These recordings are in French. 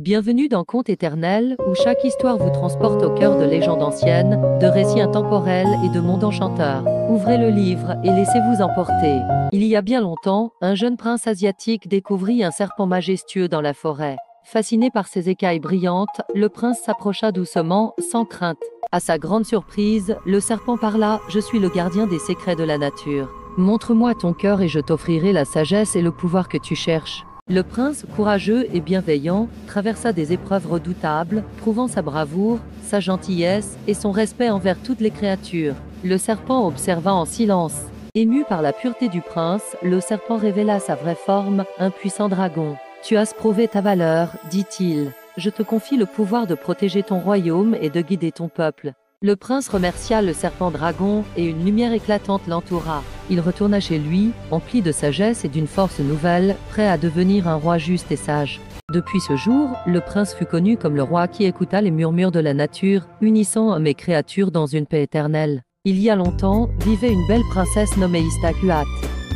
Bienvenue dans Contes éternels, où chaque histoire vous transporte au cœur de légendes anciennes, de récits intemporels et de mondes enchanteurs. Ouvrez le livre et laissez-vous emporter. Il y a bien longtemps, un jeune prince asiatique découvrit un serpent majestueux dans la forêt. Fasciné par ses écailles brillantes, le prince s'approcha doucement, sans crainte. À sa grande surprise, le serpent parla « Je suis le gardien des secrets de la nature. Montre-moi ton cœur et je t'offrirai la sagesse et le pouvoir que tu cherches. » Le prince, courageux et bienveillant, traversa des épreuves redoutables, prouvant sa bravoure, sa gentillesse et son respect envers toutes les créatures. Le serpent observa en silence. Ému par la pureté du prince, le serpent révéla sa vraie forme, un puissant dragon. « Tu as prouvé ta valeur, dit-il. Je te confie le pouvoir de protéger ton royaume et de guider ton peuple. » Le prince remercia le serpent dragon et une lumière éclatante l'entoura. Il retourna chez lui, empli de sagesse et d'une force nouvelle, prêt à devenir un roi juste et sage. Depuis ce jour, le prince fut connu comme le roi qui écouta les murmures de la nature, unissant hommes et créatures dans une paix éternelle. Il y a longtemps, vivait une belle princesse nommée Istakuat.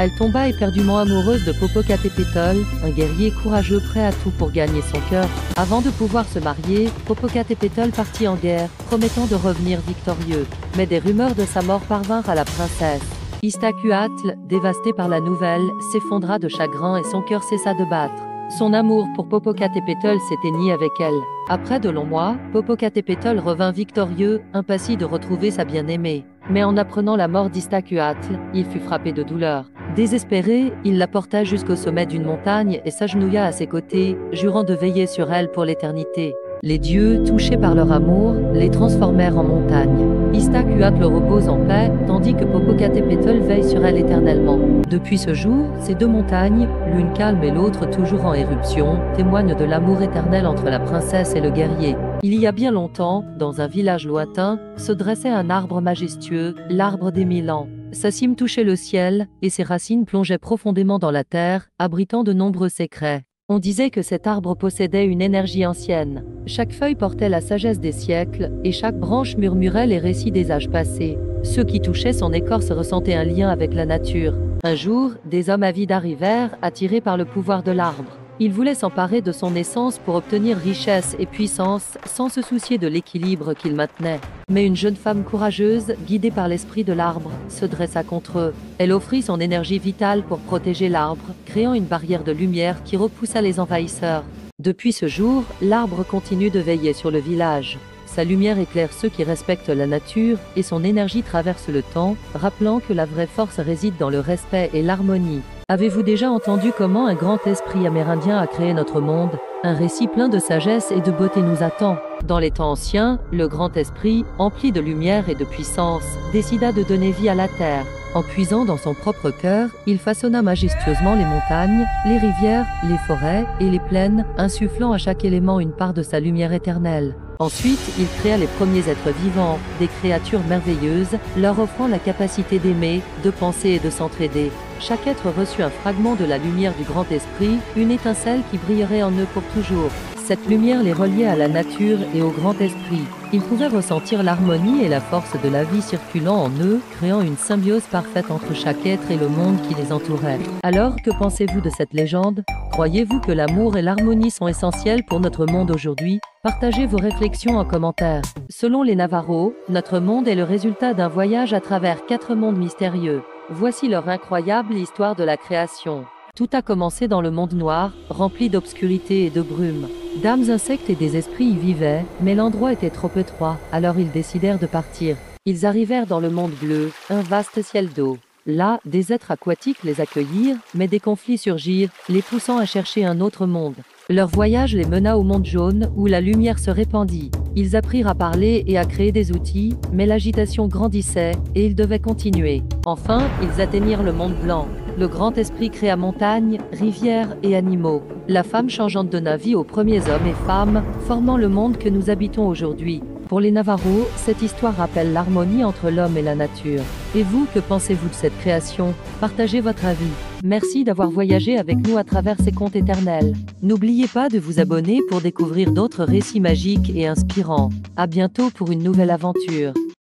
Elle tomba éperdument amoureuse de Popocatépetl, un guerrier courageux prêt à tout pour gagner son cœur. Avant de pouvoir se marier, Popocatépetl partit en guerre, promettant de revenir victorieux. Mais des rumeurs de sa mort parvinrent à la princesse. Istakuatl, dévastée par la nouvelle, s'effondra de chagrin et son cœur cessa de battre. Son amour pour Popocatépetl s'éteignit avec elle. Après de longs mois, Popocatépetl revint victorieux, impatient de retrouver sa bien-aimée. Mais en apprenant la mort d'Istakuatl, il fut frappé de douleur. Désespéré, il la porta jusqu'au sommet d'une montagne et s'agenouilla à ses côtés, jurant de veiller sur elle pour l'éternité. Les dieux, touchés par leur amour, les transformèrent en montagnes. Istakuatl repose en paix, tandis que Popocatépetl veille sur elle éternellement. Depuis ce jour, ces deux montagnes, l'une calme et l'autre toujours en éruption, témoignent de l'amour éternel entre la princesse et le guerrier. Il y a bien longtemps, dans un village lointain, se dressait un arbre majestueux, l'arbre des 1000 ans. Sa cime touchait le ciel, et ses racines plongeaient profondément dans la terre, abritant de nombreux secrets. On disait que cet arbre possédait une énergie ancienne. Chaque feuille portait la sagesse des siècles, et chaque branche murmurait les récits des âges passés. Ceux qui touchaient son écorce ressentaient un lien avec la nature. Un jour, des hommes avides arrivèrent, attirés par le pouvoir de l'arbre. Ils voulaient s'emparer de son essence pour obtenir richesse et puissance, sans se soucier de l'équilibre qu'il maintenait. Mais une jeune femme courageuse, guidée par l'esprit de l'arbre, se dressa contre eux. Elle offrit son énergie vitale pour protéger l'arbre, créant une barrière de lumière qui repoussa les envahisseurs. Depuis ce jour, l'arbre continue de veiller sur le village. Sa lumière éclaire ceux qui respectent la nature et son énergie traverse le temps, rappelant que la vraie force réside dans le respect et l'harmonie. Avez-vous déjà entendu comment un grand esprit amérindien a créé notre monde? Un récit plein de sagesse et de beauté nous attend. Dans les temps anciens, le grand esprit, empli de lumière et de puissance, décida de donner vie à la terre. En puisant dans son propre cœur, il façonna majestueusement les montagnes, les rivières, les forêts et les plaines, insufflant à chaque élément une part de sa lumière éternelle. Ensuite, il créa les premiers êtres vivants, des créatures merveilleuses, leur offrant la capacité d'aimer, de penser et de s'entraider. Chaque être reçut un fragment de la lumière du grand esprit, une étincelle qui brillerait en eux pour toujours. Cette lumière les reliait à la nature et au grand esprit. Ils pouvaient ressentir l'harmonie et la force de la vie circulant en eux, créant une symbiose parfaite entre chaque être et le monde qui les entourait. Alors, que pensez-vous de cette légende? Croyez-vous que l'amour et l'harmonie sont essentiels pour notre monde aujourd'hui? Partagez vos réflexions en commentaire. Selon les Navarros, notre monde est le résultat d'un voyage à travers 4 mondes mystérieux. Voici leur incroyable histoire de la création. Tout a commencé dans le monde noir, rempli d'obscurité et de brume. D'âmes insectes et des esprits y vivaient, mais l'endroit était trop étroit, alors ils décidèrent de partir. Ils arrivèrent dans le monde bleu, un vaste ciel d'eau. Là, des êtres aquatiques les accueillirent, mais des conflits surgirent, les poussant à chercher un autre monde. Leur voyage les mena au monde jaune, où la lumière se répandit. Ils apprirent à parler et à créer des outils, mais l'agitation grandissait, et ils devaient continuer. Enfin, ils atteignirent le monde blanc. Le grand esprit créa montagnes, rivières et animaux. La femme changeante donna vie aux premiers hommes et femmes, formant le monde que nous habitons aujourd'hui. Pour les Navarros, cette histoire rappelle l'harmonie entre l'homme et la nature. Et vous, que pensez-vous de cette création? Partagez votre avis. Merci d'avoir voyagé avec nous à travers ces contes éternels. N'oubliez pas de vous abonner pour découvrir d'autres récits magiques et inspirants. À bientôt pour une nouvelle aventure.